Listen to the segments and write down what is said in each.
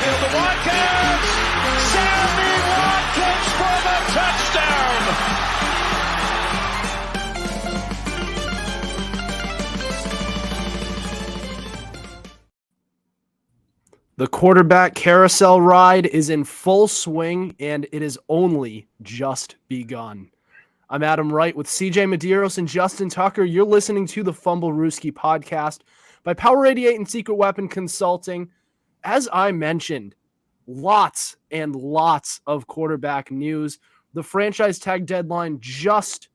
downfield to Watkins. Sammy Watkins for the touchdown. The quarterback carousel ride is in full swing, and it has only just begun. I'm Adam Wright with CJ Medeiros and Justin Tucker. You're listening to the Fumblerooski podcast by Power 88 and Secret Weapon Consulting. As I mentioned, lots and lots of quarterback news. The franchise tag deadline just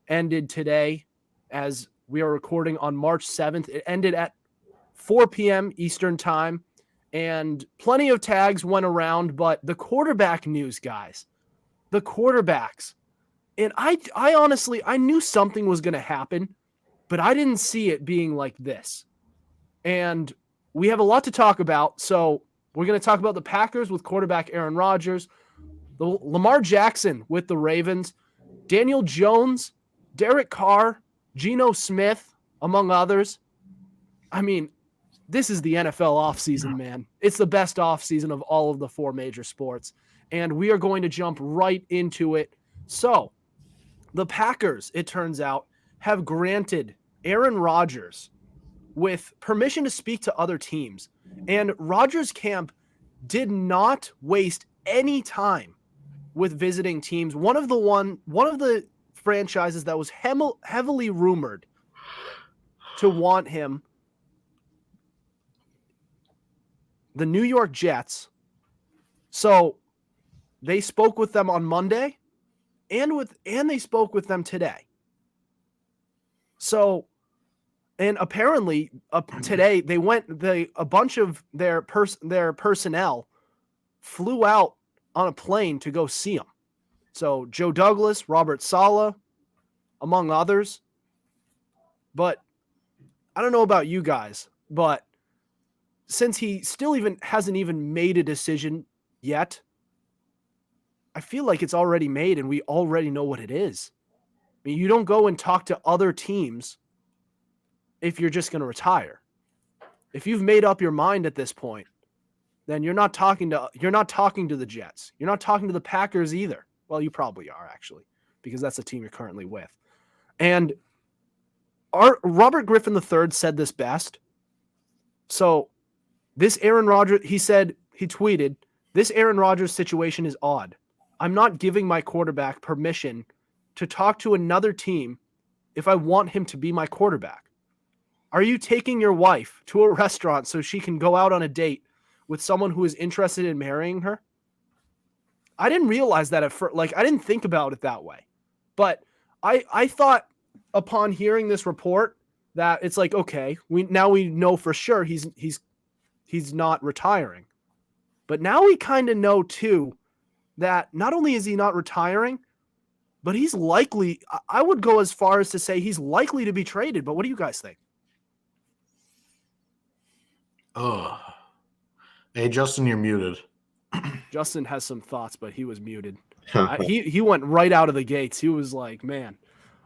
ended today as we are recording on March 7th. It ended at 4 p.m. Eastern time. And plenty of tags went around, but the quarterback news, guys, the quarterbacks. And I honestly, I knew something was going to happen, but I didn't see it being like this. And we have a lot to talk about. So we're going to talk about the Packers with quarterback Aaron Rodgers, the Lamar Jackson with the Ravens, Daniel Jones, Derek Carr, Geno Smith, among others. I mean, this is the NFL offseason, man. It's the best offseason of all of the four major sports. And we are going to jump right into it. So, the Packers, it turns out, have granted Aaron Rodgers with permission to speak to other teams. And Rodgers' camp did not waste any time with visiting teams. One of the franchises that was heavily rumored to want him, the New York Jets. So they spoke with them on Monday and they spoke with them today. So, and apparently today a bunch of their personnel flew out on a plane to go see him. So Joe Douglas, Robert Saleh, among others. But I don't know about you guys, but since he still hasn't even made a decision yet, I feel like it's already made and we already know what it is. I mean, you don't go and talk to other teams if you're just going to retire. If you've made up your mind at this point, then you're not talking to the Jets. You're not talking to the Packers either. Well, you probably are actually, because that's the team you're currently with. And Robert Griffin III said this best. So this Aaron Rodgers, he tweeted, "This Aaron Rodgers situation is odd. I'm not giving my quarterback permission to talk to another team if I want him to be my quarterback. Are you taking your wife to a restaurant so she can go out on a date with someone who is interested in marrying her?" I didn't realize that at first. Like, I didn't think about it that way. But I thought upon hearing this report that it's like, okay, we know for sure he's not retiring. But now we kind of know, too, that not only is he not retiring, but he's likely, I would go as far as to say he's likely to be traded. But what do you guys think? Oh. Hey, Justin, you're muted. Justin has some thoughts, but he was muted. He went right out of the gates. He was like, man,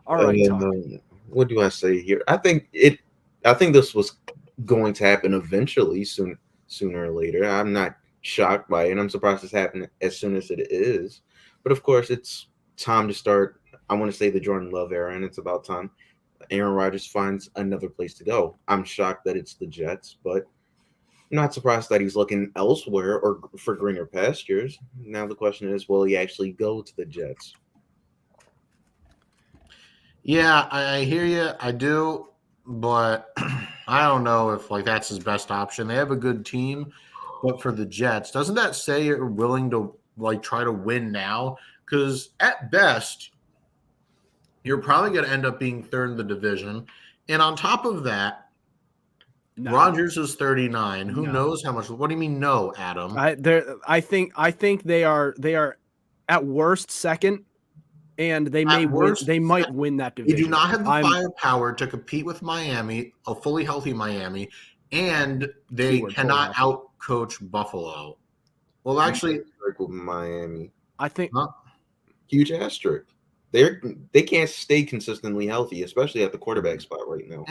all right, what do I say here? I think this was going to happen eventually, sooner or later. I'm not shocked by it. I'm surprised it's happened as soon as it is. But of course, it's time to start. I want to say the Jordan Love era, and it's about time Aaron Rodgers finds another place to go. I'm shocked that it's the Jets, but I'm not surprised that he's looking elsewhere or for greener pastures. Now the question is, will he actually go to the Jets? Yeah, I hear you. I do, but I don't know if that's his best option. They have a good team, but for the Jets, doesn't that say you're willing to try to win now? Because at best, you're probably going to end up being third in the division, and on top of that, no. Rodgers is 39. Who knows how much? What do you mean, no, Adam? I think they are at worst second. And they might win that division. They do not have the firepower to compete with Miami, a fully healthy Miami, and they cannot out-coach Buffalo. Well, actually, with Miami, I think huge asterisk. They can't stay consistently healthy, especially at the quarterback spot right now.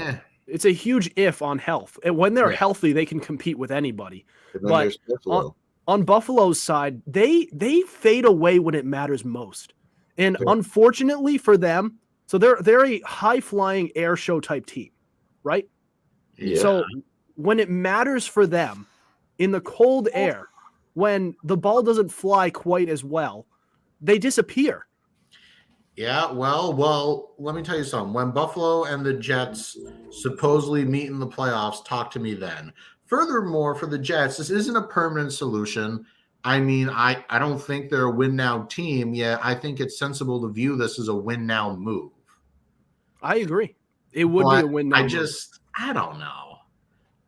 It's a huge if on health. And when they're healthy, they can compete with anybody. But on Buffalo's side, they fade away when it matters most. And unfortunately for them, so they're a high-flying air show type team, right? Yeah. So when it matters for them in the cold air, when the ball doesn't fly quite as well, they disappear. Yeah, well, let me tell you something. When Buffalo and the Jets supposedly meet in the playoffs, talk to me then. Furthermore, for the Jets, this isn't a permanent solution. I mean, I don't think they're a win-now team, yet I think it's sensible to view this as a win-now move. I agree. It would be a win now. I don't know.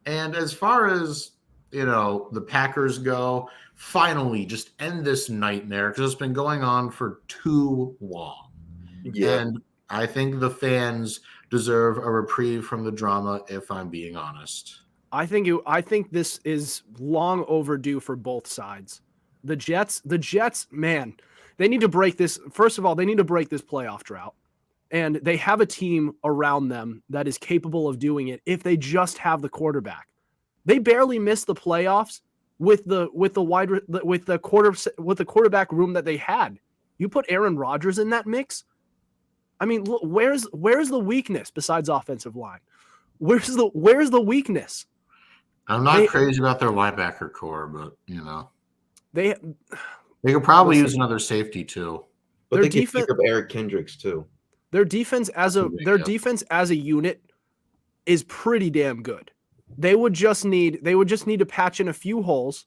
And as far as, the Packers go, finally just end this nightmare because it's been going on for too long. Yeah. And I think the fans deserve a reprieve from the drama, if I'm being honest. I think this is long overdue for both sides. The Jets, man, they need to break this. First of all, they need to break this playoff drought. And they have a team around them that is capable of doing it if they just have the quarterback. They barely missed the playoffs with the quarterback room that they had. You put Aaron Rodgers in that mix. I mean, look, where's the weakness besides offensive line? Where's the weakness? I'm not crazy about their linebacker core, but they could probably use another safety too. But they could pick up Eric Kendricks too. Their defense as a unit is pretty damn good. They would just need to patch in a few holes.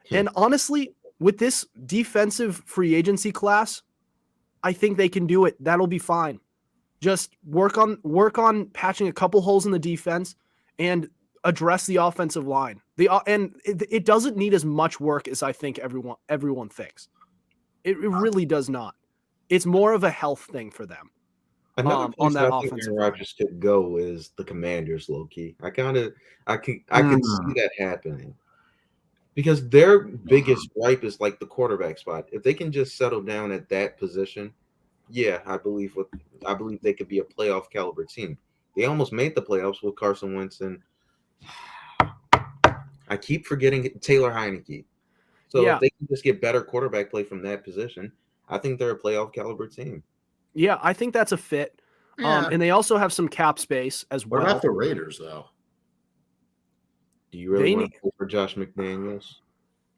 And honestly, with this defensive free agency class, I think they can do it. That'll be fine. Just work on patching a couple holes in the defense and address the offensive line. It doesn't need as much work as I think everyone thinks. It really does not. It's more of a health thing for them. Another on that I think offensive Aaron Rodgers could go is the Commanders, low key. I could see that happening because their biggest gripe is like the quarterback spot. If they can just settle down at that position, yeah, I believe they could be a playoff caliber team. They almost made the playoffs with Carson Wentz and I keep forgetting Taylor Heineke. So if they can just get better quarterback play from that position, I think they're a playoff caliber team. Yeah, I think that's a fit. Yeah. And they also have some cap space as well. What about the Raiders, though? Do you really want to play for Josh McDaniels?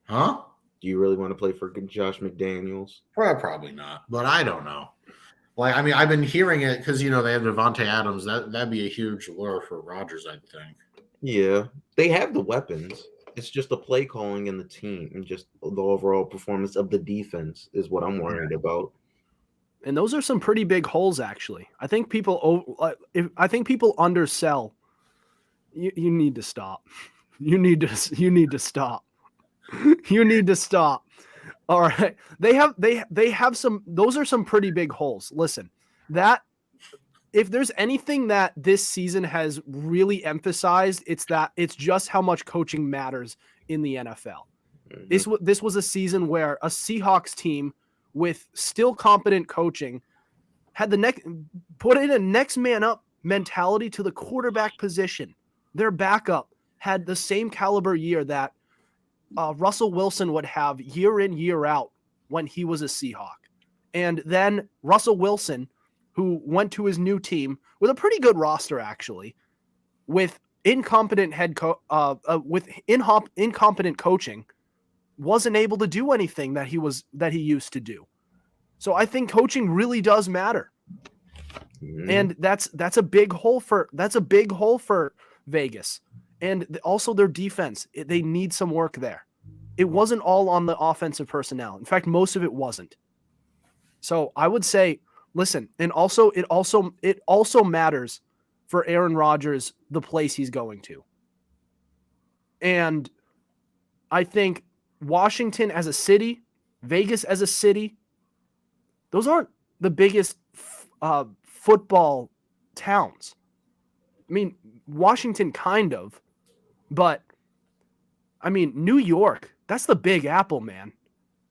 Huh? Do you really want to play for Josh McDaniels? Well, probably not, but I don't know. Like, I mean, I've been hearing it because, they have Devontae Adams. That'd be a huge lure for Rodgers, I think. Yeah, they have the weapons. It's just the play calling in the team and just the overall performance of the defense is what I'm worried about. And those are some pretty big holes, actually. I think people undersell. You need to stop. You need to stop. You need to stop. All right. They have some. Those are some pretty big holes. Listen, that if there's anything that this season has really emphasized, it's just how much coaching matters in the NFL. Mm-hmm. This was a season where a Seahawks team with still competent coaching had put in a next man up mentality to the quarterback position. Their backup had the same caliber year that Russell Wilson would have year in, year out when he was a Seahawk. And then Russell Wilson, who went to his new team with a pretty good roster, actually, with incompetent incompetent coaching, wasn't able to do anything that he used to do. So I think coaching really does matter. Mm-hmm. And that's a big hole for Vegas. And also their defense, they need some work there. It wasn't all on the offensive personnel. In fact, most of it wasn't. So I would say, listen, and also it also matters for Aaron Rodgers the place he's going to. And I think Washington as a city, Vegas as a city, those aren't the biggest football towns. I mean, Washington kind of, but I mean, New York, that's the Big Apple, man.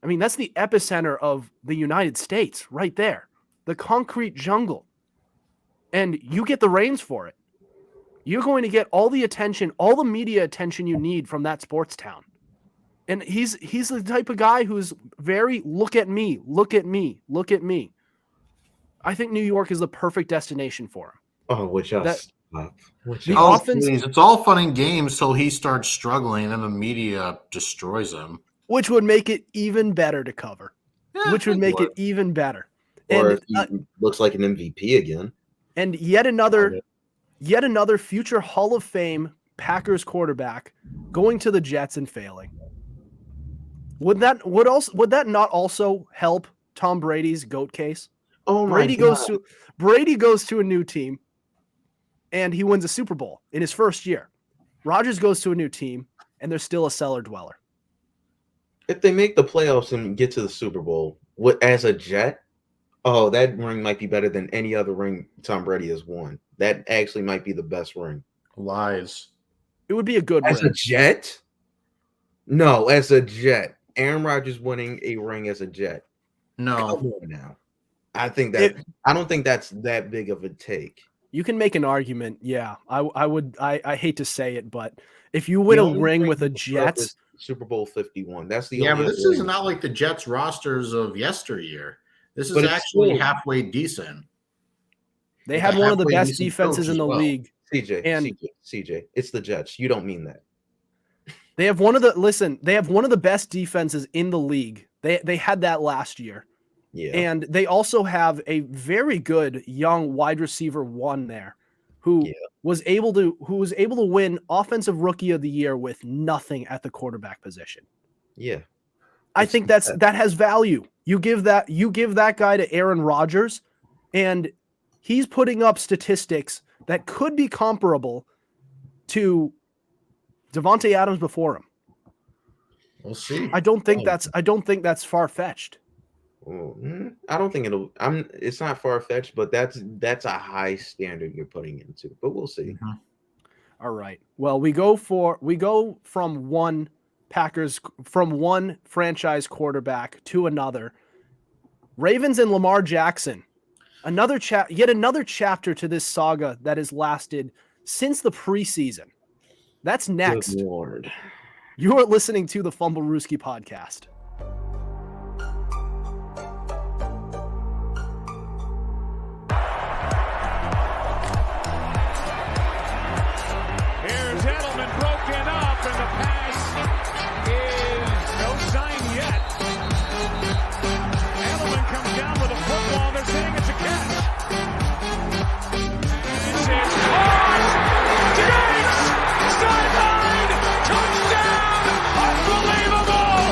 I mean, that's the epicenter of the United States right there, the concrete jungle. And you get the reins for it. You're going to get all the attention, all the media attention you need from that sports town. And he's the type of guy who's very look at me, look at me, look at me. I think New York is the perfect destination for him. Oh, would y'all That- stop? Would The y'all offense- Geez, it's all fun and games till he starts struggling and the media destroys him. which would make it even better to cover. Yeah, Which would make would. it even better. Or And if he looks like an MVP again. and yet another future Hall of Fame Packers quarterback going to the Jets and failing. Would that not also help Tom Brady's GOAT case? Oh my Brady God. goes to a new team and he wins a Super Bowl in his first year. Rodgers goes to a new team and they're still a cellar dweller. If they make the playoffs and get to the Super Bowl, as a Jet, oh, that ring might be better than any other ring Tom Brady has won. That actually might be the best ring. Lies. It would be a good As ring. a Jet? No, as a Jet. Aaron Rodgers winning a ring as a Jet. No. Come on now. I don't think that's that big of a take. You can make an argument. Yeah, I would. I hate to say it, but if you win The a only ring ring with a he deserves Jets, is Super Bowl 51. That's the Yeah, only but this other is ring. not like the Jets rosters of yesteryear. This is But it's actually still- halfway decent. they With had a one of the halfway best decent defenses coach in as the well. league. CJ, it's the Jets. You don't mean that. They have one of the best defenses in the league. They had that last year. Yeah. And they also have a very good young wide receiver one there who Yeah. was able to win offensive rookie of the year with nothing at the quarterback position. Yeah. I It's think that has value. You give that guy to Aaron Rodgers and he's putting up statistics that could be comparable to Devontae Adams before him. We'll see. I don't think that's far-fetched. I don't think it's not far-fetched, but that's a high standard you're putting into. But we'll see. Mhm. All right. Well, we go from one franchise quarterback to another. Ravens and Lamar Jackson. Yet another chapter to this saga that has lasted since the preseason. That's next. Good Lord. You are listening to the Fumblerooski podcast. Here's Edelman broken up, and the pass is no sign yet. Edelman comes down with a football. They're saying it's a catch. It's caught. Diggs! Sideline! Touchdown! Unbelievable!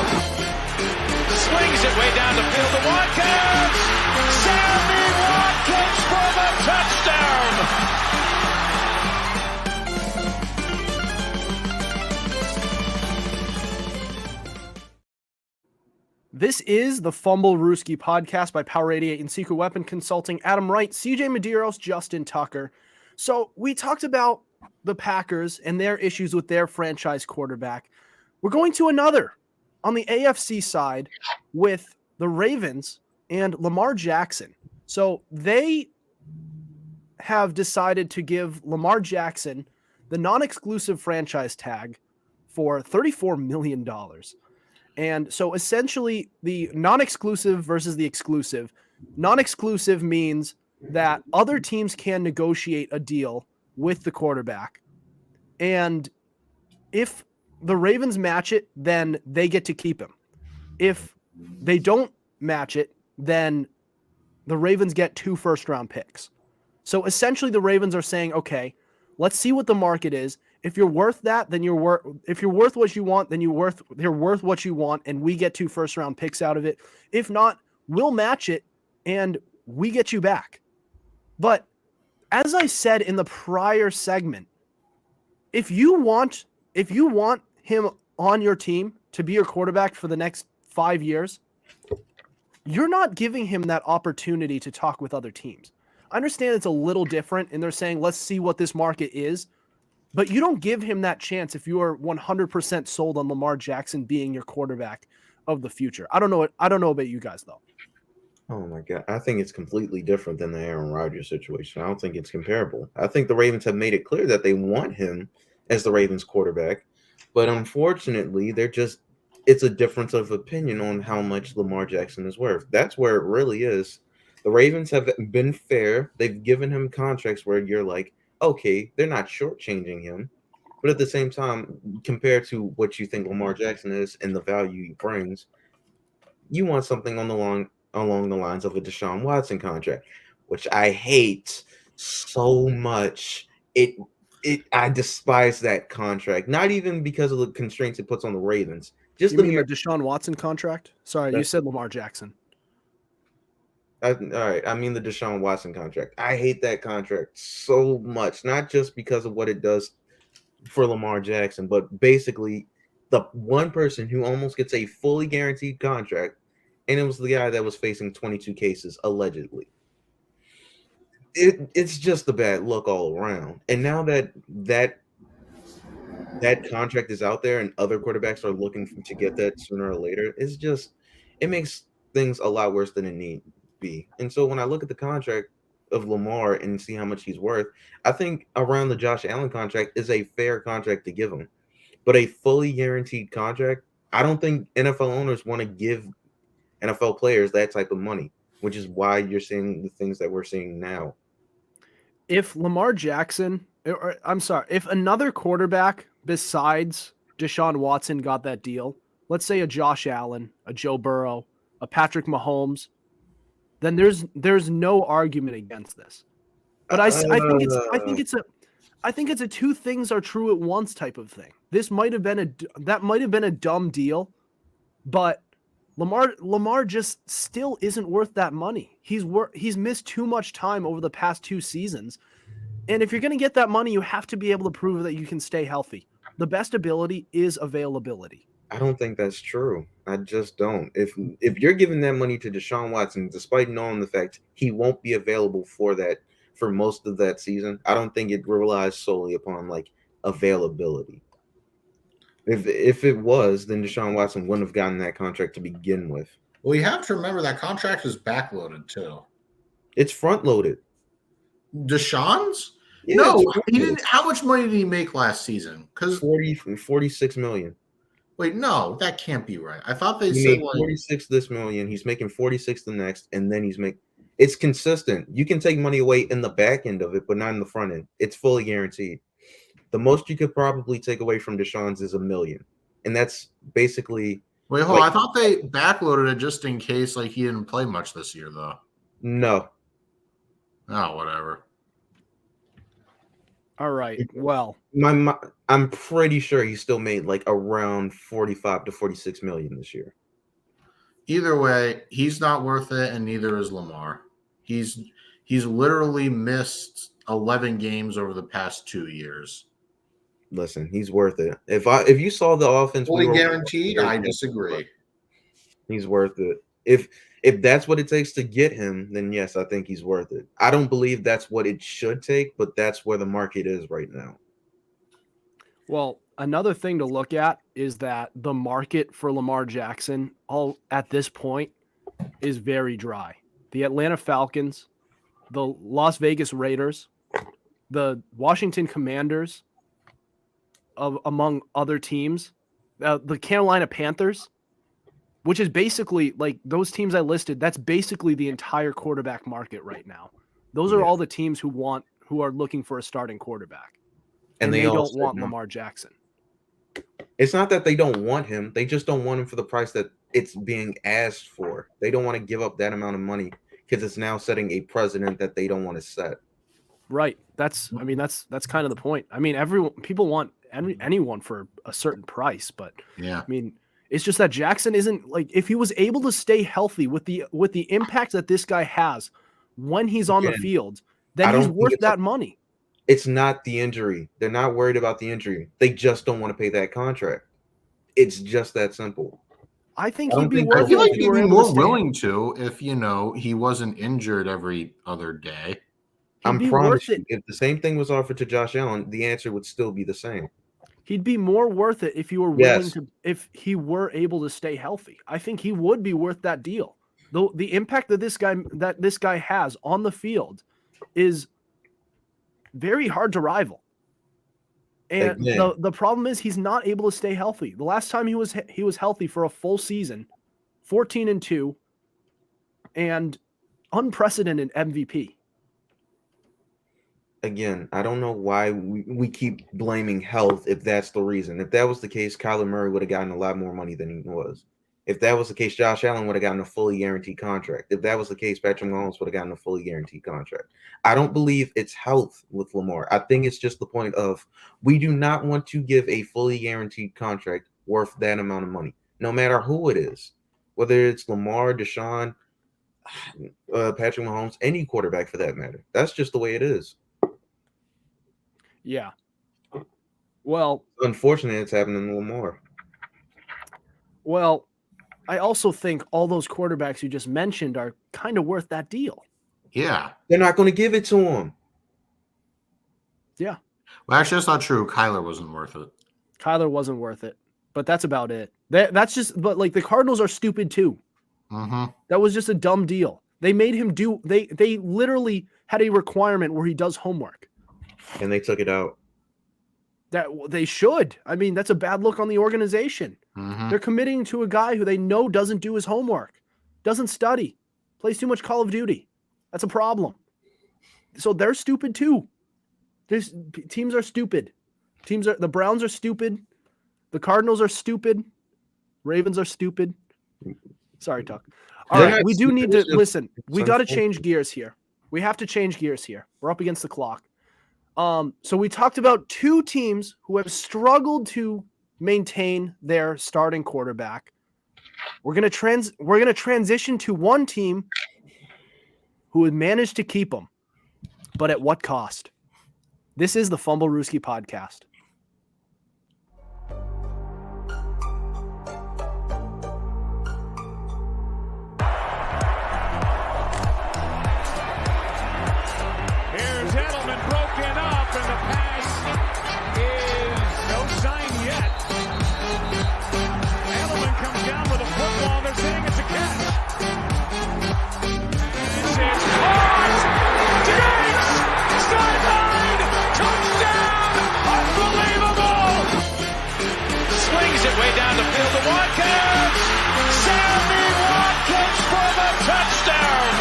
Swings it way down the field to Watkins. Sammy Watkins for the touchdown. This is the Fumblerooski podcast by Power 88 and Secret Weapon Consulting. Adam Wright, CJ Medeiros, Justin Tucker. So we talked about the Packers and their issues with their franchise quarterback. We're going to another on the AFC side with the Ravens and Lamar Jackson. So they have decided to give Lamar Jackson the non-exclusive franchise tag for $34 million. And so essentially the non-exclusive versus the exclusive. Non-exclusive means that other teams can negotiate a deal with the quarterback. And if the Ravens match it, then they get to keep him. If they don't match it, then the Ravens get 2 first-round picks. So essentially the Ravens are saying, okay, let's see what the market is. If you're worth that, then you're worth. If you're worth what you want, then you're worth what you want, and we get 2 first-round picks out of it. If not, we'll match it, and we get you back. But as I said in the prior segment, if you want him on your team to be your quarterback for the next 5 years, you're not giving him that opportunity to talk with other teams. I understand it's a little different, and they're saying, let's see what this market is. But you don't give him that chance if you are 100% sold on Lamar Jackson being your quarterback of the future. I don't know about you guys, though. Oh my God. I think it's completely different than the Aaron Rodgers situation. I don't think it's comparable. I think the Ravens have made it clear that they want him as the Ravens quarterback, but unfortunately, they're just it's a difference of opinion on how much Lamar Jackson is worth. That's where it really is. The Ravens have been fair. They've given him contracts where you're like, okay, they're not shortchanging him. But at the same time, compared to what you think Lamar Jackson is and the value he brings, you want something along the lines of a Deshaun Watson contract, which I hate so much. I despise that contract. Not even because of the constraints it puts on the Ravens. Just You mean the Deshaun Watson contract? Sorry, you said Lamar Jackson. All right, I mean the Deshaun Watson contract. I hate that contract so much, not just because of what it does for Lamar Jackson, but basically the one person who almost gets a fully guaranteed contract, and it was the guy that was facing 22 cases allegedly. It's just a bad look all around. And now that contract is out there and other quarterbacks are looking to get that sooner or later, it makes things a lot worse than it need be. And so when I look at the contract of Lamar and see how much he's worth, I think around the Josh Allen contract is a fair contract to give him. But a fully guaranteed contract, I don't think NFL owners want to give NFL players that type of money, which is why you're seeing the things that we're seeing now. If Lamar Jackson, or I'm sorry, if another quarterback besides Deshaun Watson got that deal, let's say a Josh Allen, a Joe Burrow, a Patrick Mahomes, then there's no argument against this. But I think it's a two things are true at once type of thing. That might have been a dumb deal, but Lamar just still isn't worth that money. He's missed too much time over the past 2 seasons. And if you're going to get that money, you have to be able to prove that you can stay healthy. The best ability is availability. I don't think that's true. I just don't. If you're giving that money to Deshaun Watson, despite knowing the fact he won't be available for most of that season, I don't think it relies solely upon like availability. If it was, then Deshaun Watson wouldn't have gotten that contract to begin with. Well, you have to remember that contract is backloaded too. It's front loaded. Deshaun's? Yeah, no, he didn't. How much money did he make last season? Because 46 million. Wait, no, that can't be right. I thought they he said made like 46 this million. He's making 46 the next, and then it's consistent. You can take money away in the back end of it, but not in the front end. It's fully guaranteed. The most you could probably take away from Deshaun's is $1 million, and that's basically. Wait, hold on. I thought they backloaded it just in case like he didn't play much this year, though. No. Oh, whatever. All right. Well, I'm pretty sure he still made like around 45 to 46 million this year. Either way, he's not worth it, and neither is Lamar. He's literally missed 11 games over the past 2 years. Listen, he's worth it. If you saw the offense fully guaranteed, I disagree. He's worth it. If that's what it takes to get him, then yes, I think he's worth it. I don't believe that's what it should take, but that's where the market is right now. Well, another thing to look at is that the market for Lamar Jackson at this point is very dry. The Atlanta Falcons, the Las Vegas Raiders, the Washington Commanders, among other teams, the Carolina Panthers, which is basically like those teams I listed. That's basically the entire quarterback market right now. Those are all the teams who are looking for a starting quarterback, and they don't want Lamar Jackson. It's not that they don't want him; they just don't want him for the price that it's being asked for. They don't want to give up that amount of money because it's now setting a precedent that they don't want to set. Right. That's kind of the point. I mean, people want anyone for a certain price, but yeah, I mean, it's just that Jackson isn't like, if he was able to stay healthy with the impact that this guy has when he's on the field, then he's worth that money. It's not the injury. They're not worried about the injury. They just don't want to pay that contract. It's just that simple. I think he'd be worth it. I feel like he'd be more willing to if he wasn't injured every other day. I'm promise you, if the same thing was offered to Josh Allen, the answer would still be the same. He'd be more worth it if you were willing to, if he were able to stay healthy. I think he would be worth that deal. Though the impact that this guy has on the field is very hard to rival. And Again. the problem is he's not able to stay healthy. The last time he was healthy for a full season, 14-2, and unprecedented MVP. Again, I don't know why we keep blaming health if that's the reason. If that was the case, Kyler Murray would have gotten a lot more money than he was. If that was the case, Josh Allen would have gotten a fully guaranteed contract. If that was the case, Patrick Mahomes would have gotten a fully guaranteed contract. I don't believe it's health with Lamar. I think it's just the point of we do not want to give a fully guaranteed contract worth that amount of money, no matter who it is, whether it's Lamar, Deshaun, Patrick Mahomes, any quarterback for that matter. That's just the way it is. Yeah. Well, Unfortunately, it's happening to Lamar. Well, I also think all those quarterbacks you just mentioned are kind of worth that deal. Yeah. They're not going to give it to him. Yeah. Well, actually, that's not true. Kyler wasn't worth it. Kyler wasn't worth it, but that's about it. That's just, but like the Cardinals are stupid too. Mm-hmm. That was just a dumb deal. They made him they literally had a requirement where he does homework. And they took it out. That they should. I mean, that's a bad look on the organization. Mm-hmm. They're committing to a guy who they know doesn't do his homework, doesn't study, plays too much Call of Duty. That's a problem. So they're stupid too. Teams are stupid. The Browns are stupid. The Cardinals are stupid. Ravens are stupid. Sorry, Tuck. All right, we do need to listen. We got to change gears here. We have to change gears here. We're up against the clock. So we talked about two teams who have struggled to maintain their starting quarterback. We're gonna transition to one team who had managed to keep him, but at what cost? This is the Fumblerooski podcast. Here's Edelman broken up, and the pass is no sign yet. Edelman comes down with a football. They're saying it's a catch. It's caught! Diggs! Sideline! Touchdown! Unbelievable! Swings it way down the field to Watkins! Sammy Watkins for the touchdown!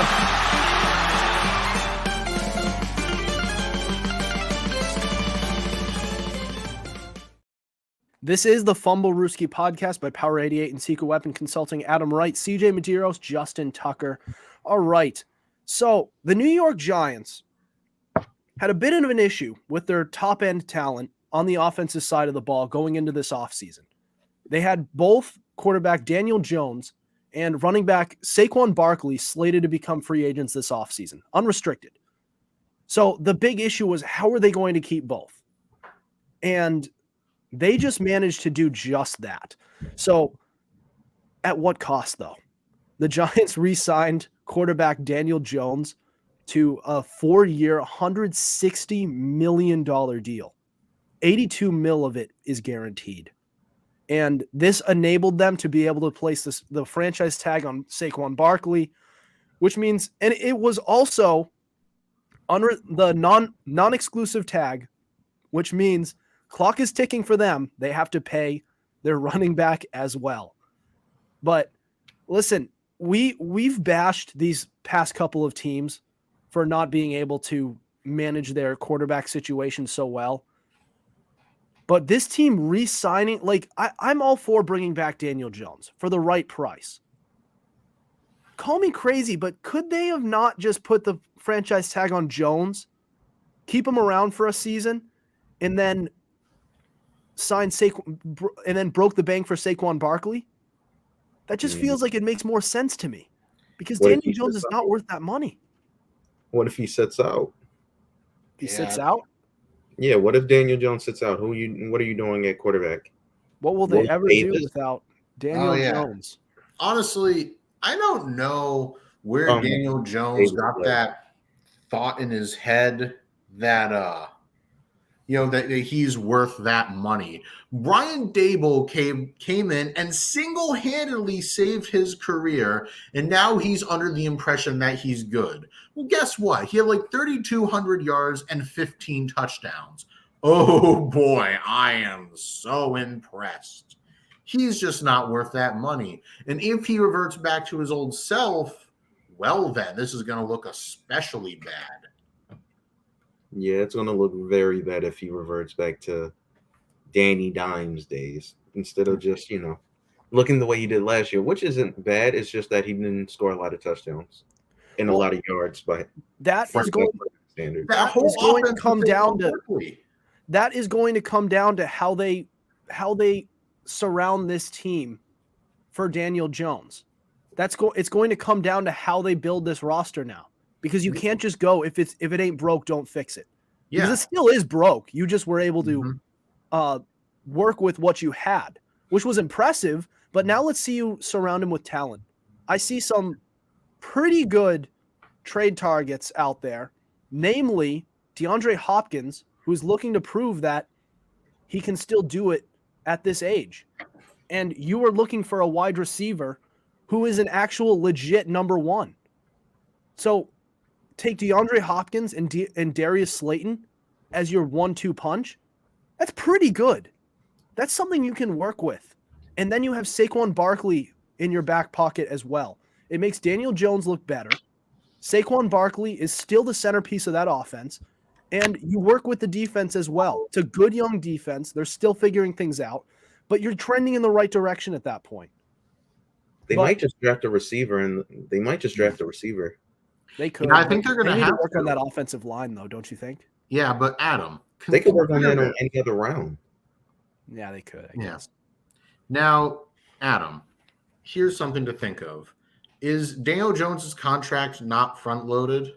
This is the Fumblerooski podcast by Power 88 and Secret Weapon Consulting. Adam Wright, CJ Medeiros, Justin Tucker. All right. So the New York Giants had a bit of an issue with their top-end talent on the offensive side of the ball going into this offseason. They had both quarterback Daniel Jones and running back Saquon Barkley slated to become free agents this offseason, unrestricted. So the big issue was how are they going to keep both? And they just managed to do just that. So at what cost, though? The Giants re-signed quarterback Daniel Jones to a 4-year, $160 million deal. $82 million of it is guaranteed. And this enabled them to be able to place the franchise tag on Saquon Barkley, which means, and it was also under the non-exclusive tag, which means clock is ticking for them. They have to pay their running back as well. But listen, we've bashed these past couple of teams for not being able to manage their quarterback situation so well. But this team re-signing, like I'm all for bringing back Daniel Jones for the right price. Call me crazy, but could they have not just put the franchise tag on Jones, keep him around for a season, and then signed Saquon, and then broke the bank for Saquon Barkley? That just feels like it makes more sense to me because Daniel Jones is not worth that money. What if he sits out? He sits out? Yeah, what if Daniel Jones sits out? What are you doing at quarterback? What will they ever do without Daniel Jones? Honestly, I don't know where Daniel Jones got that thought in his head that that he's worth that money. Brian Daboll came in and single-handedly saved his career, and now he's under the impression that he's good. Well, guess what? He had like 3,200 yards and 15 touchdowns. Oh boy, I am so impressed. He's just not worth that money. And if he reverts back to his old self, well then, this is going to look especially bad. Yeah, it's going to look very bad if he reverts back to Danny Dimes days instead of just, looking the way he did last year, which isn't bad. It's just that he didn't score a lot of touchdowns and a lot of yards by that is going standards. That whole going to offense come was down to quickly. that is going to come down to how they surround this team for Daniel Jones. It's going to come down to how they build this roster now, because you can't just go if it ain't broke, don't fix it. Yeah. Because it still is broke. You just were able to work with what you had, which was impressive. But now let's see you surround him with talent. I see some pretty good trade targets out there, namely DeAndre Hopkins, who's looking to prove that he can still do it at this age. And you are looking for a wide receiver who is an actual legit number one. So take DeAndre Hopkins and Darius Slayton as your 1-2 punch. That's pretty good. That's something you can work with. And then you have Saquon Barkley in your back pocket as well. It makes Daniel Jones look better. Saquon Barkley is still the centerpiece of that offense. And you work with the defense as well. It's a good young defense. They're still figuring things out. But you're trending in the right direction at that point. They might just draft a receiver, They could. Yeah, I think they're going to have work on that offensive line, though, don't you think? Yeah, but Adam, they could work on that on any other round. Yeah, they could, I guess. Now, Adam, here's something to think of. Is Daniel Jones's contract not front-loaded?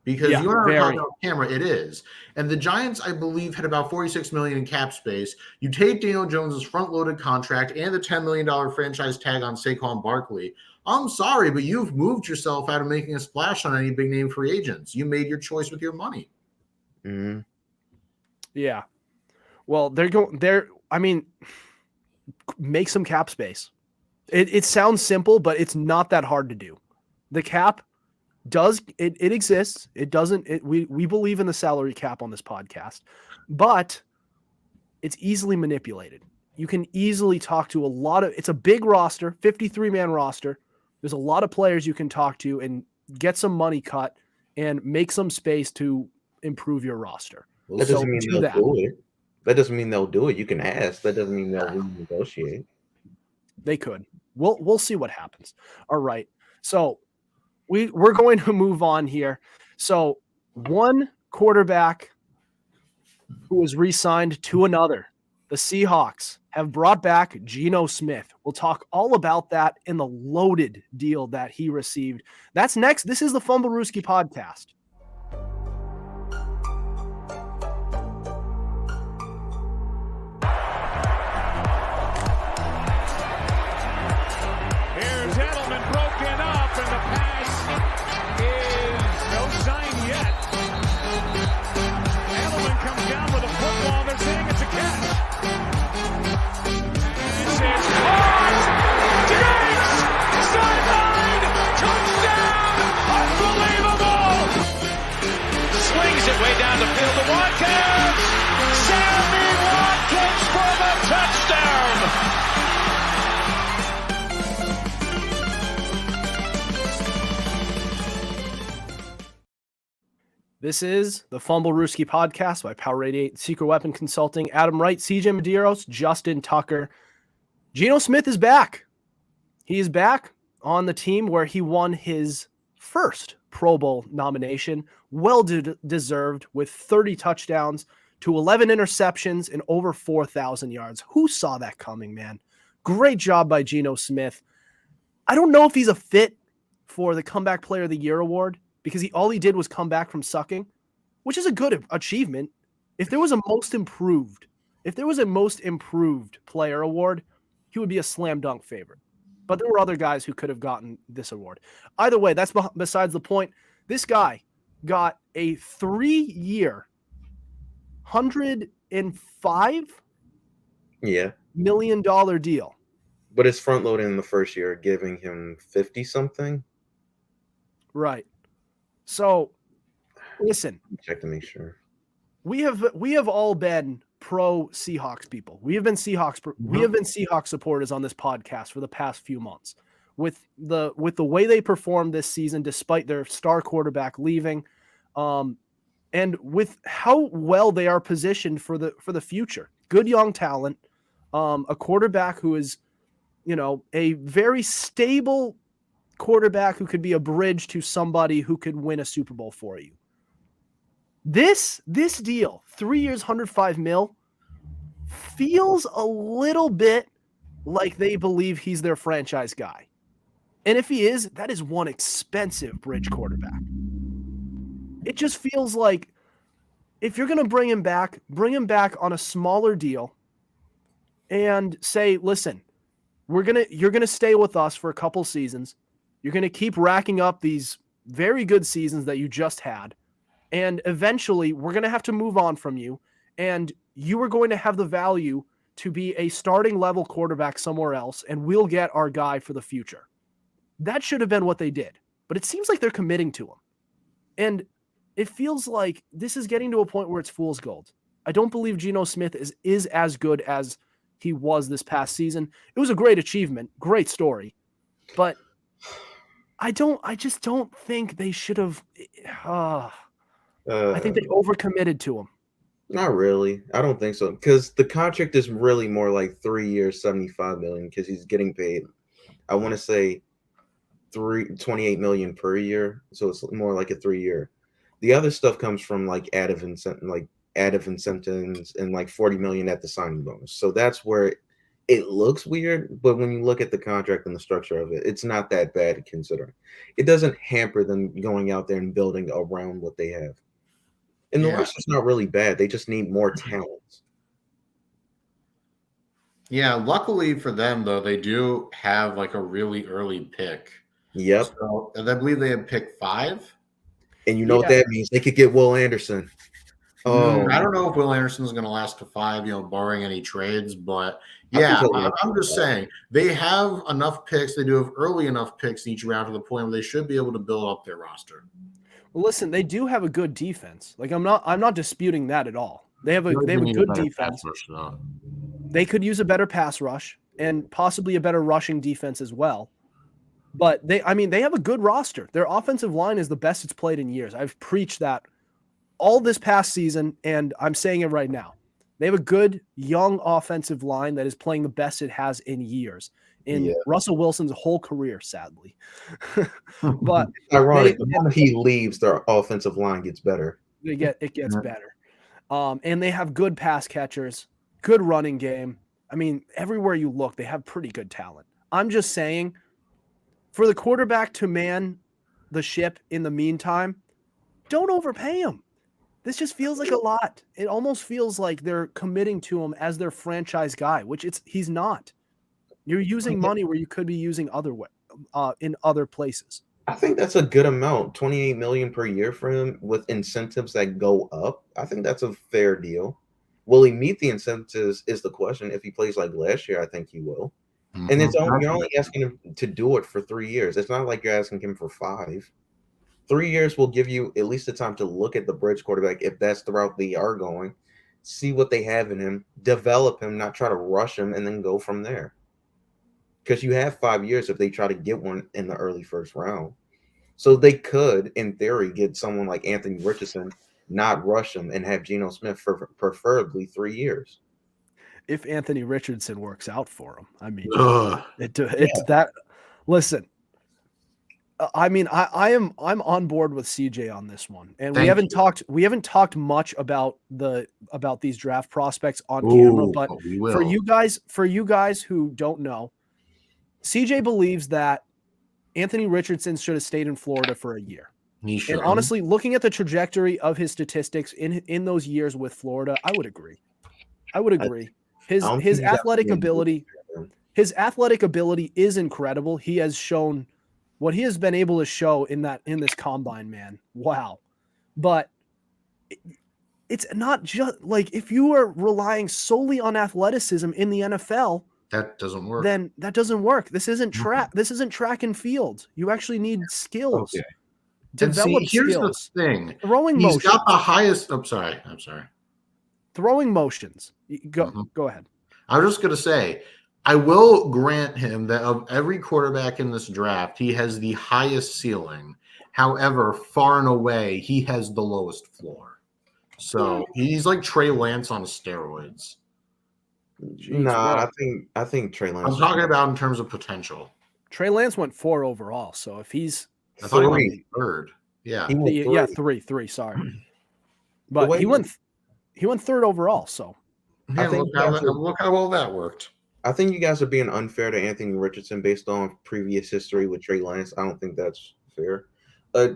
Because you and I were talking on camera, it is. And the Giants, I believe, had about $46 million in cap space. You take Daniel Jones's front-loaded contract and the $10 million franchise tag on Saquon Barkley. I'm sorry, but you've moved yourself out of making a splash on any big-name free agents. You made your choice with your money. Mm-hmm. Yeah. Well, make some cap space. It sounds simple, but it's not that hard to do. The cap it exists. It doesn't, we believe in the salary cap on this podcast, but it's easily manipulated. You can easily talk to it's a big roster, 53-man roster. There's a lot of players you can talk to and get some money cut and make some space to improve your roster. That doesn't mean they'll do it. That doesn't mean they'll do it. You can ask. That doesn't mean they'll renegotiate. They could. We'll see what happens. All right. So we're going to move on here. So one quarterback who was re-signed to another. The Seahawks have brought back Geno Smith. We'll talk all about that in the loaded deal that he received. That's next. This is the Fumblerooski podcast. This is the Fumblerooski podcast by Power 88 Secret Weapon Consulting. Adam Wright, CJ Medeiros, Justin Tucker. Geno Smith is back. He is back on the team where he won his first Pro Bowl nomination. Well deserved, with 30 touchdowns to 11 interceptions and over 4,000 yards. Who saw that coming, man? Great job by Geno Smith. I don't know if he's a fit for the Comeback Player of the Year award, because all he did was come back from sucking, which is a good achievement. If there was a most improved player award, he would be a slam dunk favorite. But there were other guys who could have gotten this award. Either way, that's besides the point. This guy got a 3-year, $105 million deal. But it's front loading in the first year, giving him 50 something. Right. So, listen. Check to make sure. we have all been pro Seahawks people. We have been Seahawks supporters on this podcast for the past few months. With the way they performed this season, despite their star quarterback leaving, and with how well they are positioned for the future. Good young talent, a quarterback who is, a very stable quarterback who could be a bridge to somebody who could win a Super Bowl for you. This deal, 3 years, $105 million, feels a little bit like they believe he's their franchise guy. And if he is, that is one expensive bridge quarterback. It just feels like if you're going to bring him back on a smaller deal and say, listen, you're going to stay with us for a couple seasons. You're going to keep racking up these very good seasons that you just had. And eventually we're going to have to move on from you. And you are going to have the value to be a starting level quarterback somewhere else. And we'll get our guy for the future. That should have been what they did. But it seems like they're committing to him. And it feels like this is getting to a point where it's fool's gold. I don't believe Geno Smith is as good as he was this past season. It was a great achievement, great story. But I just don't think they should have. I think they overcommitted to him. Not really. I don't think so. Because the contract is really more like 3 years, $75 million, because he's getting paid, I want to say, $28 million per year. So it's more like a 3-year. The other stuff comes from like added incentives and like $40 million at the signing bonus. So that's where it looks weird, but when you look at the contract and the structure of it, it's not that bad considering. It doesn't hamper them going out there and building around what they have. And the roster's not really bad. They just need more talent. Yeah, luckily for them, though, they do have like a really early pick. Yep. So, and I believe they have pick 5. And you know what that means? They could get Will Anderson. Oh, I don't know if Will Anderson's going to last to 5, barring any trades. But yeah, I'm just saying they have enough picks. They do have early enough picks each round to the point where they should be able to build up their roster. Well, listen, they do have a good defense. Like I'm not disputing that at all. They have a good defense. They could use a better pass rush and possibly a better rushing defense as well. But they have a good roster. Their offensive line is the best it's played in years. I've preached that all this past season, and I'm saying it right now. They have a good young offensive line that is playing the best it has in years. In Russell Wilson's whole career, sadly. But it's ironic. The moment he leaves, their offensive line gets better. It gets better. And they have good pass catchers, good running game. I mean, everywhere you look, they have pretty good talent. I'm just saying, for the quarterback to man the ship in the meantime, don't overpay him. This just feels like a lot. It almost feels like they're committing to him as their franchise guy, which he's not. You're using money where you could be using in other places. I think that's a good amount, $28 million per year for him with incentives that go up. I think that's a fair deal. Will he meet the incentives is the question. If he plays like last year, I think he will. Mm-hmm. And you're only asking him to do it for 3 years. It's not like you're asking him for 5. 3 years will give you at least the time to look at the bridge quarterback if that's the route they are going, see what they have in him, develop him, not try to rush him, and then go from there. Because you have 5 years if they try to get one in the early first round. So they could, in theory, get someone like Anthony Richardson, not rush him, and have Geno Smith for preferably 3 years. If Anthony Richardson works out for him. I mean, it's that. Listen, I mean, I'm on board with CJ on this one, and we haven't talked much about these draft prospects on camera. But for you guys who don't know, CJ believes that Anthony Richardson should have stayed in Florida for a year. And honestly, looking at the trajectory of his statistics in those years with Florida, I would agree. His athletic ability is incredible. He has shown what he has been able to show in this combine, man. Wow. But it's not just like if you are relying solely on athleticism in the NFL, that doesn't work. Then that doesn't work. This isn't track. This isn't track and field. You actually need skills. Okay. Here's the thing. Throwing He's motion. got the highest. I'm sorry. throwing motions. Go ahead. I was just going to say, I will grant him that of every quarterback in this draft, he has the highest ceiling. However, far and away, he has the lowest floor. So he's like Trey Lance on steroids. Jeez, I think Trey Lance. I'm talking about in terms of potential. Trey Lance went 4 overall, so if he's I thought he went third. Yeah. three. Sorry, but he went 3rd overall. So yeah, I think look how well that worked. I think you guys are being unfair to Anthony Richardson based on previous history with Trey Lance. I don't think that's fair.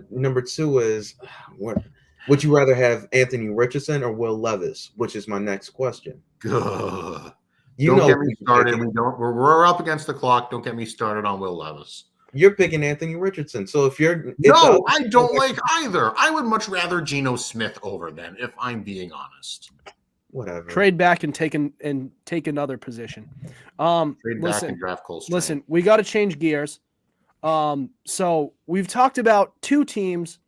Number 2 is, would you rather have Anthony Richardson or Will Levis? Which is my next question. Don't get me started. We're up against the clock. Don't get me started on Will Levis. You're picking Anthony Richardson. So if you're I don't like either. I would much rather Geno Smith over them, if I'm being honest. Whatever. Trade back and take another position. Trade back and draft Cole Strange. Listen, we got to change gears. So we've talked about 2 teams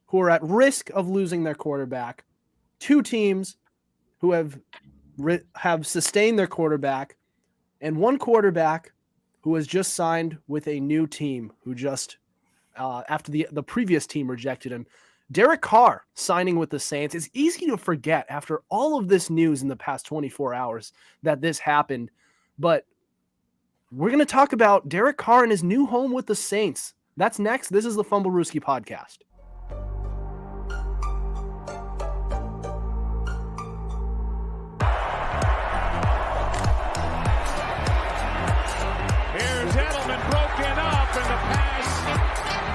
who are at risk of losing their quarterback, 2 teams who have sustained their quarterback, and 1 quarterback who has just signed with a new team who just after the previous team rejected him. Derek Carr signing with the Saints. It's easy to forget after all of this news in the past 24 hours that this happened, but we're going to talk about Derek Carr and his new home with the Saints. That's next. This is the Fumblerooski podcast. Here's Edelman broken up, and the pass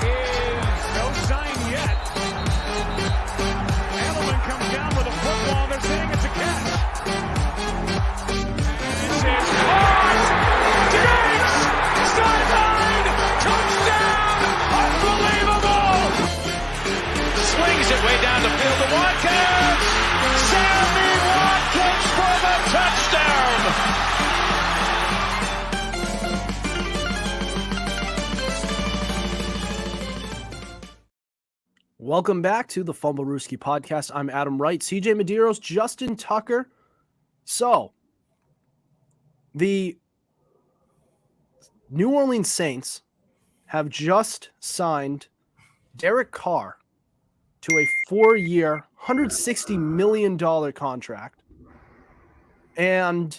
is no sign yet. Edelman comes down with a football. They're saying it's a catch. It says caught. Diggs! Sideline! Touchdown! Unbelievable! Swings it way down the field to Watkins. Sammy Watkins for the touchdown. Welcome back to the Fumblerooski podcast. I'm Adam Wright, CJ Medeiros, Justin Tucker. So, the New Orleans Saints have just signed Derek Carr to a 4-year, $160 million contract. And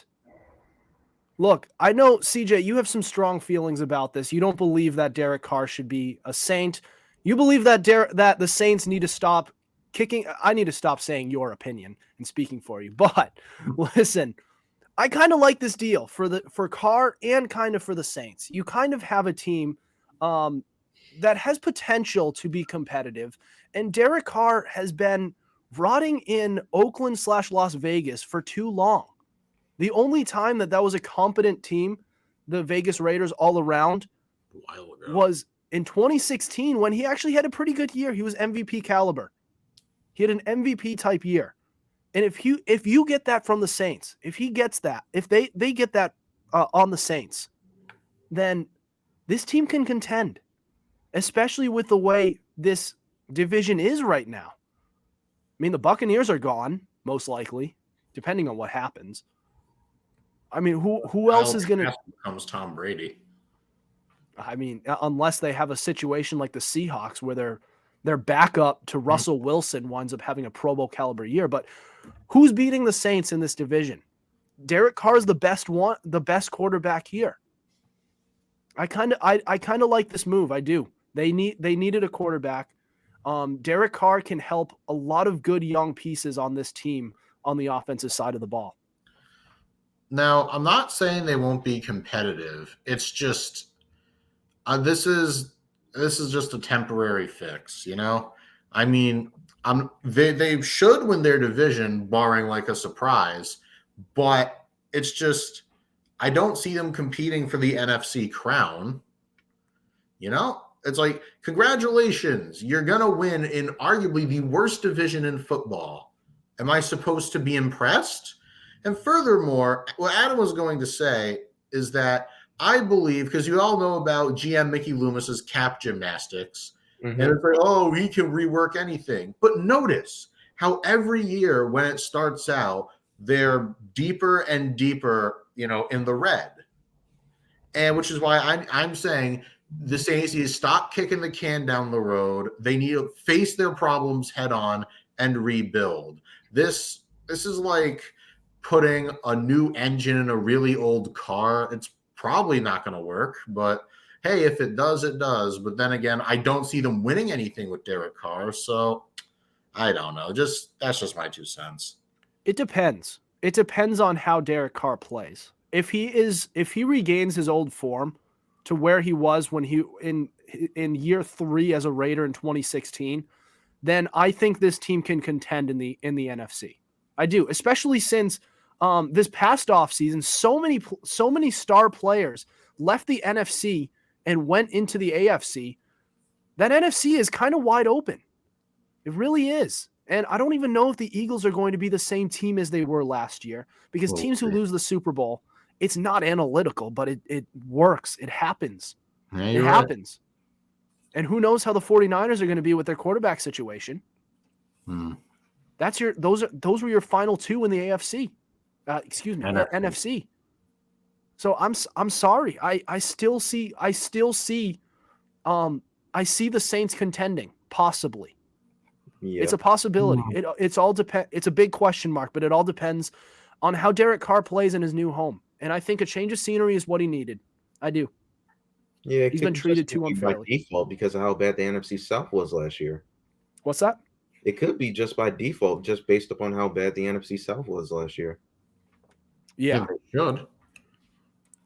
look, I know, CJ, you have some strong feelings about this. You don't believe that Derek Carr should be a Saint. You believe that that the Saints need to stop kicking. I need to stop saying your opinion and speaking for you. But listen, I kind of like this deal for Carr and kind of for the Saints. You kind of have a team that has potential to be competitive, and Derek Carr has been rotting in Oakland/Las Vegas for too long. The only time that was a competent team, the Vegas Raiders all around, was in 2016, when he actually had a pretty good year. He was MVP caliber. He had an MVP type year. And if you get that from the Saints, if he gets that, if they get that on the Saints, then this team can contend, especially with the way this division is right now. I mean, the Buccaneers are gone, most likely, depending on what happens. I mean, who else is going to becomes Tom Brady? I mean, unless they have a situation like the Seahawks where their backup to Russell Wilson winds up having a Pro Bowl caliber year. But who's beating the Saints in this division? Derek Carr is the best quarterback here. I kind of like this move. I do. They needed a quarterback. Derek Carr can help a lot of good young pieces on this team on the offensive side of the ball. Now, I'm not saying they won't be competitive. It's just this is just a temporary fix, you know? I mean, they should win their division, barring like a surprise, but it's just I don't see them competing for the NFC crown. You know? It's like, congratulations, you're going to win in arguably the worst division in football. Am I supposed to be impressed? And furthermore, what Adam was going to say is that I believe, because you all know about GM Mickey Loomis's cap gymnastics, and it's like, oh, he can rework anything. But notice how every year when it starts out, they're deeper and deeper, in the red. And which is why I'm saying the Saints need to stop kicking the can down the road. They need to face their problems head on and rebuild. This is like putting a new engine in a really old car. It's probably not going to work, but hey, if it does, it does. But then again, I don't see them winning anything with Derek Carr, so I don't know. That's just my 2 cents. It depends. It depends on how Derek Carr plays. If he regains his old form to where he was when he in year 3 as a Raider in 2016, then I think this team can contend in the NFC. I do, especially since this past offseason, so many star players left the NFC and went into the AFC. That NFC is kind of wide open. It really is. And I don't even know if the Eagles are going to be the same team as they were last year, because teams who lose the Super Bowl, it's not analytical, but it works. It happens. It happens. And who knows how the 49ers are going to be with their quarterback situation. Those were your final 2 in the AFC. NFC. So I'm sorry. I still see the Saints contending, possibly. Yeah. It's a possibility. It's a big question mark, but it all depends on how Derek Carr plays in his new home. And I think a change of scenery is what he needed. I do. Yeah, he's been treated too unfairly by default because of how bad the NFC South was last year. What's that? It could be just by default, just based upon how bad the NFC South was last year. Yeah, it should.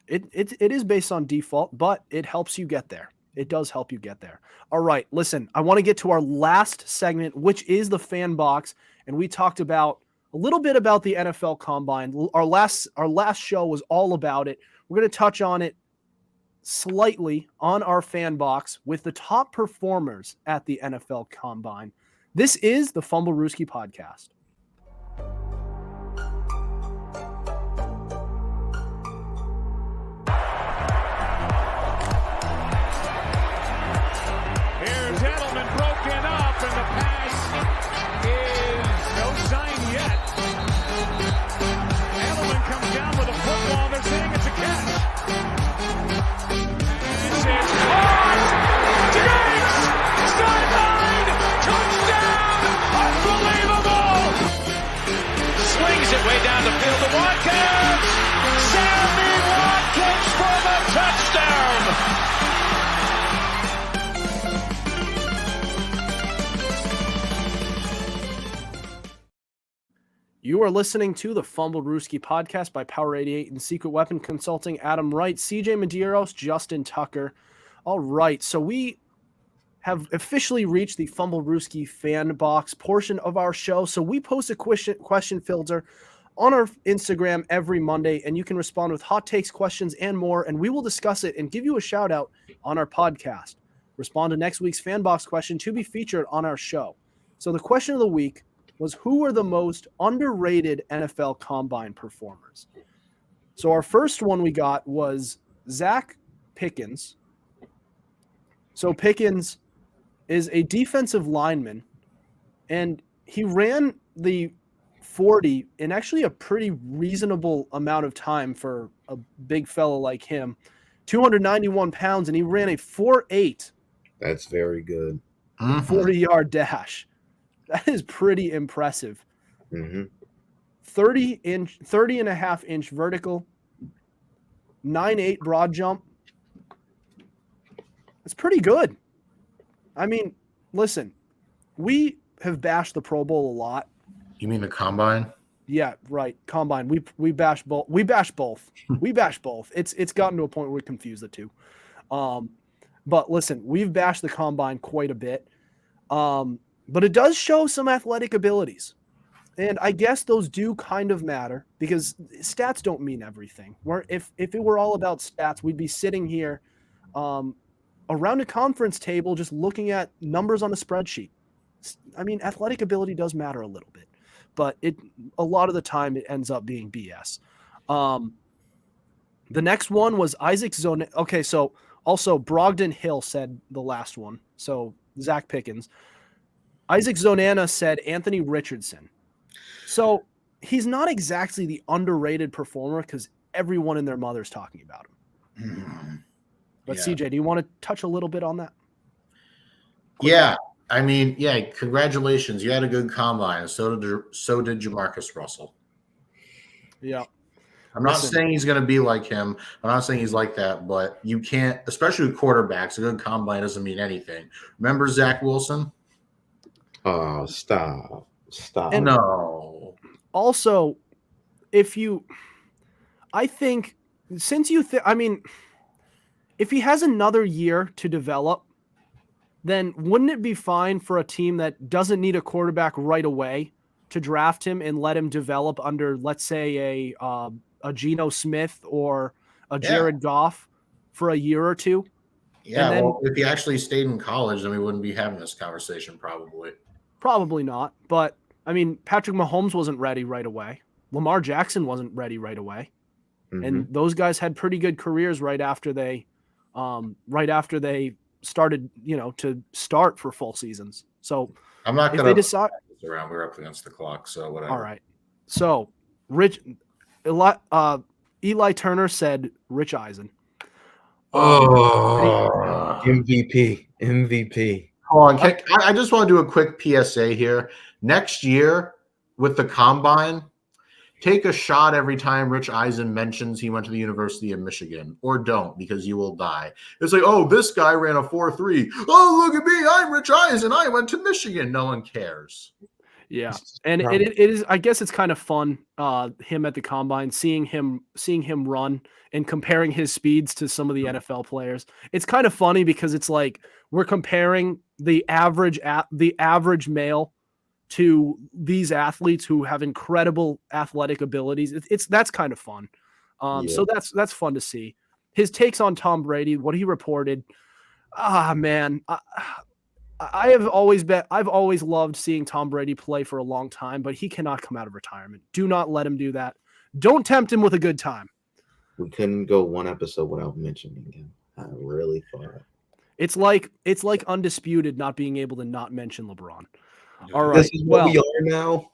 It is based on default, but it helps you get there. It does help you get there. All right, listen, I want to get to our last segment, which is the fan box, and we talked about a little bit about the NFL Combine. Our last show was all about it. We're going to touch on it slightly on our fan box with the top performers at the NFL Combine. This is the Fumblerooski podcast. Here's Edelman broken up, and the pass is no sign yet. Edelman comes down with a football. They're saying it's a catch. This is caught. Diggs! Sideline! Touchdown! Unbelievable! Swings it way down the field to Watkins! Sammy Watkins for the touchdown! You are listening to the Fumblerooski podcast by Power 88 and Secret Weapon Consulting. Adam Wright, CJ Medeiros, Justin Tucker. All right, so we have officially reached the Fumblerooski fan box portion of our show. So we post a question filter on our Instagram every Monday, and you can respond with hot takes, questions, and more, and we will discuss it and give you a shout out on our podcast. Respond to next week's fan box question to be featured on our show. So the question of the week was, who are the most underrated NFL Combine performers? So our first one we got was Zach Pickens. So Pickens is a defensive lineman, and he ran the 40 in actually a pretty reasonable amount of time for a big fella like him, 291 pounds, and he ran a 4.8. That's very good. 40-yard dash. That is pretty impressive. 30 and a half inch vertical, 9.8 broad jump. That's pretty good. I mean, listen, we have bashed the Pro Bowl a lot. You mean the Combine? Yeah, right. Combine. We bash both. We bash both. We bash both. It's gotten to a point where we confuse the two. But listen, we've bashed the Combine quite a bit. But it does show some athletic abilities. And I guess those do kind of matter because stats don't mean everything. If it were all about stats, we'd be sitting here around a conference table just looking at numbers on a spreadsheet. I mean, athletic ability does matter a little bit, but a lot of the time it ends up being BS. The next one was Isaac Zone. Okay, so also Brogdon Hill said the last one. So Zach Pickens. Isaac Zonana said Anthony Richardson. So he's not exactly the underrated performer because everyone and their mother's talking about him. But Yeah. CJ, do you want to touch a little bit on that? Yeah. I mean, yeah, congratulations. You had a good combine. So did Jamarcus Russell. Yeah. I'm not saying he's going to be like him. I'm not saying he's like that, but you can't, especially with quarterbacks, a good combine doesn't mean anything. Remember Zach Wilson? Oh, stop. And No. Also, I think since if he has another year to develop, then wouldn't it be fine for a team that doesn't need a quarterback right away to draft him and let him develop under, let's say, a Geno Smith or a Jared Goff for a year or two? Yeah, and then, well, if he actually stayed in college, then we wouldn't be having this conversation probably. Probably not. But, I mean, Patrick Mahomes wasn't ready right away. Lamar Jackson wasn't ready right away. Mm-hmm. And those guys had pretty good careers right after they started, to start for full seasons. So I'm not if going they decide around, we're up against the clock, so whatever. All right. So Eli Turner said Rich Eisen. MVP. Hold on. I just want to do a quick PSA here. Next year with the combine, take a shot every time Rich Eisen mentions he went to the University of Michigan, or don't, because you will die. It's like, oh, this guy ran a 4.3. Oh, look at me. I'm Rich Eisen. I went to Michigan. No one cares. Yeah. And it is, I guess it's kind of fun, him at the combine, seeing him run and comparing his speeds to some of the NFL players. It's kind of funny because it's like we're comparing the average male to these athletes who have incredible athletic abilities. That's kind of fun. So that's fun to see. His takes on Tom Brady, what he reported. Man, I've always loved seeing Tom Brady play for a long time, but he cannot come out of retirement. Do not let him do that. Don't tempt him with a good time. We couldn't go one episode without mentioning him. I really thought. It's like Undisputed not being able to not mention LeBron. All right. This is what we are now.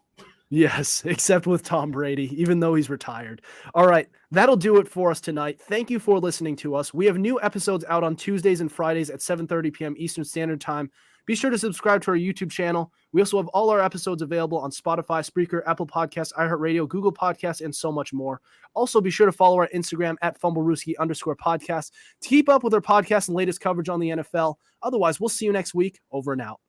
Yes, except with Tom Brady, even though he's retired. All right, that'll do it for us tonight. Thank you for listening to us. We have new episodes out on Tuesdays and Fridays at 7:30 p.m. Eastern Standard Time. Be sure to subscribe to our YouTube channel. We also have all our episodes available on Spotify, Spreaker, Apple Podcasts, iHeartRadio, Google Podcasts, and so much more. Also, be sure to follow our Instagram at Fumblerooski_podcast to keep up with our podcast and latest coverage on the NFL. Otherwise, we'll see you next week. Over and out.